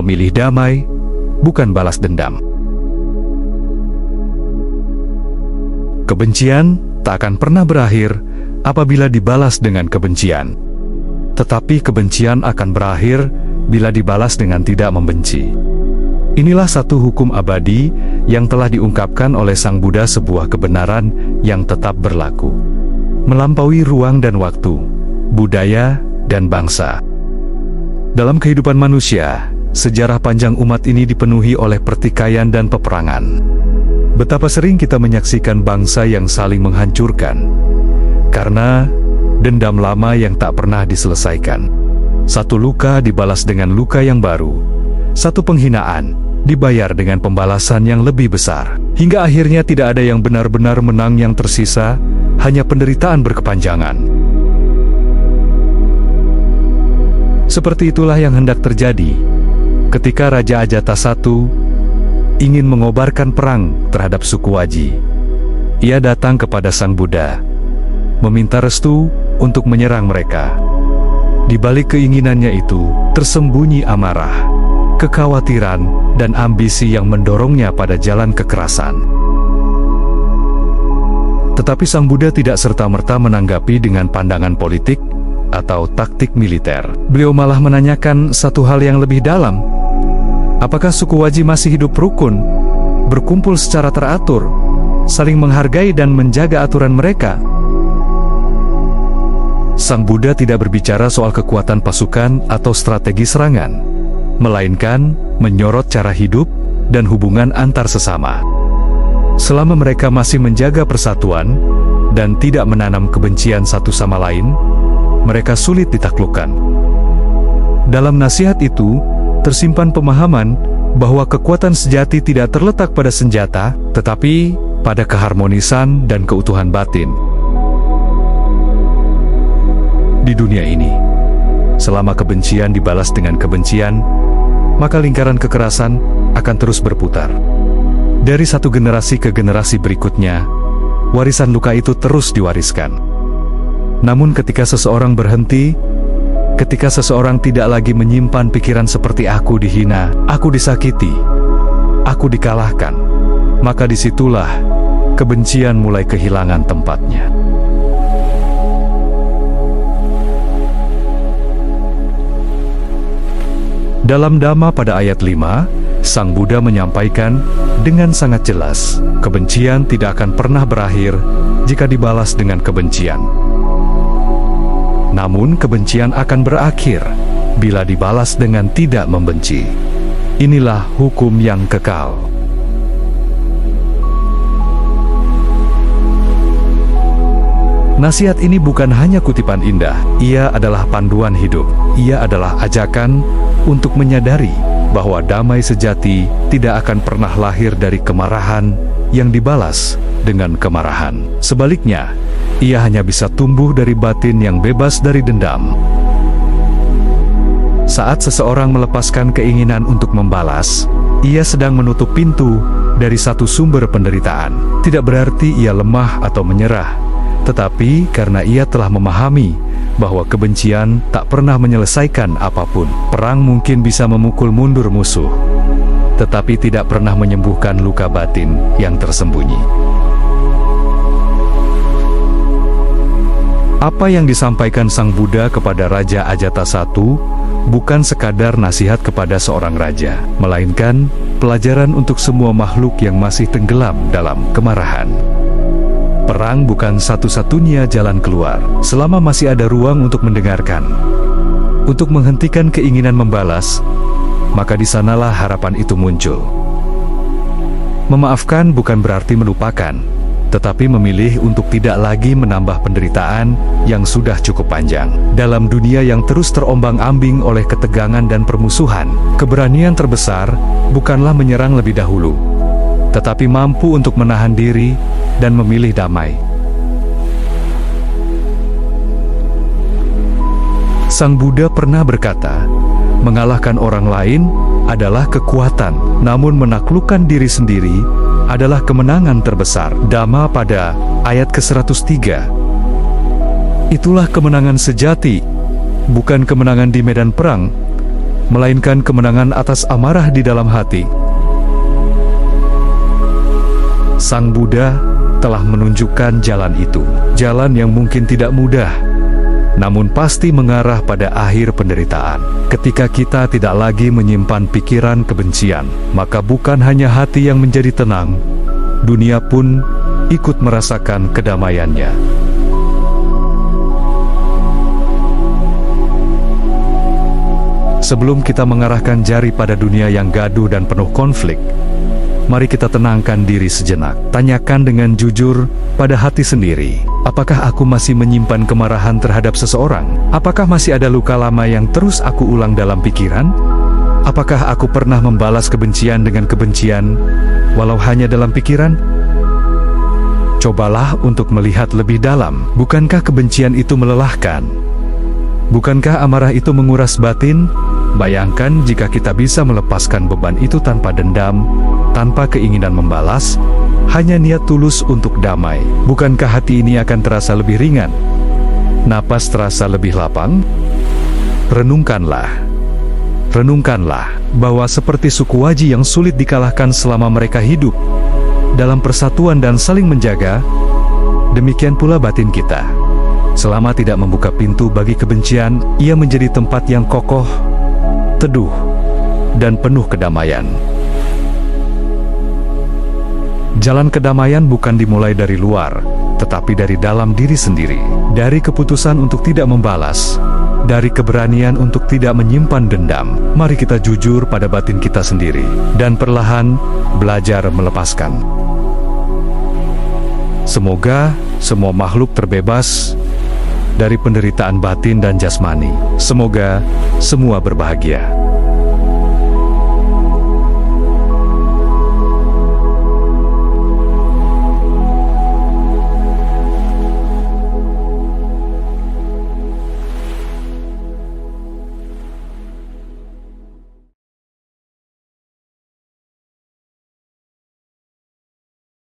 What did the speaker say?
memilih damai, bukan balas dendam. Kebencian tak akan pernah berakhir apabila dibalas dengan kebencian. Tetapi kebencian akan berakhir bila dibalas dengan tidak membenci. Inilah satu hukum abadi yang telah diungkapkan oleh Sang Buddha, sebuah kebenaran yang tetap berlaku, melampaui ruang dan waktu, budaya dan bangsa. Dalam kehidupan manusia, sejarah panjang umat ini dipenuhi oleh pertikaian dan peperangan. Betapa sering kita menyaksikan bangsa yang saling menghancurkan karena dendam lama yang tak pernah diselesaikan. Satu luka dibalas dengan luka yang baru, satu penghinaan dibayar dengan pembalasan yang lebih besar, hingga akhirnya tidak ada yang benar-benar menang. Yang tersisa hanya penderitaan berkepanjangan. Seperti itulah yang hendak terjadi ketika Raja Ajatasattu ingin mengobarkan perang terhadap suku Waji. Ia datang kepada Sang Buddha, meminta restu untuk menyerang mereka. Di balik keinginannya itu, tersembunyi amarah, kekhawatiran, dan ambisi yang mendorongnya pada jalan kekerasan. Tetapi Sang Buddha tidak serta-merta menanggapi dengan pandangan politik atau taktik militer. Beliau malah menanyakan satu hal yang lebih dalam. Apakah suku Waji masih hidup rukun, berkumpul secara teratur, saling menghargai dan menjaga aturan mereka? Sang Buddha tidak berbicara soal kekuatan pasukan atau strategi serangan, melainkan menyorot cara hidup dan hubungan antar sesama. Selama mereka masih menjaga persatuan dan tidak menanam kebencian satu sama lain, mereka sulit ditaklukkan. Dalam nasihat itu, tersimpan pemahaman bahwa kekuatan sejati tidak terletak pada senjata, tetapi pada keharmonisan dan keutuhan batin. Di dunia ini, selama kebencian dibalas dengan kebencian, maka lingkaran kekerasan akan terus berputar. Dari satu generasi ke generasi berikutnya, warisan luka itu terus diwariskan. Namun ketika seseorang berhenti, ketika seseorang tidak lagi menyimpan pikiran seperti aku dihina, aku disakiti, aku dikalahkan, maka disitulah kebencian mulai kehilangan tempatnya. Dalam Dhamma pada ayat 5, Sang Buddha menyampaikan dengan sangat jelas, kebencian tidak akan pernah berakhir jika dibalas dengan kebencian. Namun kebencian akan berakhir bila dibalas dengan tidak membenci. Inilah hukum yang kekal. Nasihat ini bukan hanya kutipan indah, ia adalah panduan hidup. Ia adalah ajakan untuk menyadari bahwa damai sejati tidak akan pernah lahir dari kemarahan yang dibalas dengan kemarahan. Sebaliknya, ia hanya bisa tumbuh dari batin yang bebas dari dendam. Saat seseorang melepaskan keinginan untuk membalas, ia sedang menutup pintu dari satu sumber penderitaan. Tidak berarti ia lemah atau menyerah, tetapi karena ia telah memahami bahwa kebencian tak pernah menyelesaikan apapun. Perang mungkin bisa memukul mundur musuh, tetapi tidak pernah menyembuhkan luka batin yang tersembunyi. Apa yang disampaikan Sang Buddha kepada Raja Ajatasattu bukan sekadar nasihat kepada seorang raja, melainkan pelajaran untuk semua makhluk yang masih tenggelam dalam kemarahan. Perang bukan satu-satunya jalan keluar, selama masih ada ruang untuk mendengarkan, untuk menghentikan keinginan membalas, maka di sanalah harapan itu muncul. Memaafkan bukan berarti melupakan, tetapi memilih untuk tidak lagi menambah penderitaan yang sudah cukup panjang. Dalam dunia yang terus terombang-ambing oleh ketegangan dan permusuhan, keberanian terbesar bukanlah menyerang lebih dahulu, tetapi mampu untuk menahan diri dan memilih damai. Sang Buddha pernah berkata, mengalahkan orang lain adalah kekuatan, namun menaklukkan diri sendiri adalah kemenangan terbesar. Dhamma pada ayat ke-103. Itulah kemenangan sejati, bukan kemenangan di medan perang, melainkan kemenangan atas amarah di dalam hati. Sang Buddha telah menunjukkan jalan itu, jalan yang mungkin tidak mudah, namun pasti mengarah pada akhir penderitaan. Ketika kita tidak lagi menyimpan pikiran kebencian, maka bukan hanya hati yang menjadi tenang, dunia pun ikut merasakan kedamaiannya. Sebelum kita mengarahkan jari pada dunia yang gaduh dan penuh konflik, mari kita tenangkan diri sejenak. Tanyakan dengan jujur pada hati sendiri, apakah aku masih menyimpan kemarahan terhadap seseorang? Apakah masih ada luka lama yang terus aku ulang dalam pikiran? Apakah aku pernah membalas kebencian dengan kebencian, walau hanya dalam pikiran? Cobalah untuk melihat lebih dalam. Bukankah kebencian itu melelahkan? Bukankah amarah itu menguras batin? Bayangkan jika kita bisa melepaskan beban itu tanpa dendam, tanpa keinginan membalas, hanya niat tulus untuk damai. Bukankah hati ini akan terasa lebih ringan? Napas terasa lebih lapang? Renungkanlah bahwa seperti suku Waji yang sulit dikalahkan selama mereka hidup dalam persatuan dan saling menjaga, demikian pula batin kita. Selama tidak membuka pintu bagi kebencian, ia menjadi tempat yang kokoh, teduh, dan penuh kedamaian. Jalan kedamaian bukan dimulai dari luar, tetapi dari dalam diri sendiri. Dari keputusan untuk tidak membalas, dari keberanian untuk tidak menyimpan dendam. Mari kita jujur pada batin kita sendiri, dan perlahan belajar melepaskan. Semoga semua makhluk terbebas dari penderitaan batin dan jasmani. Semoga semua berbahagia.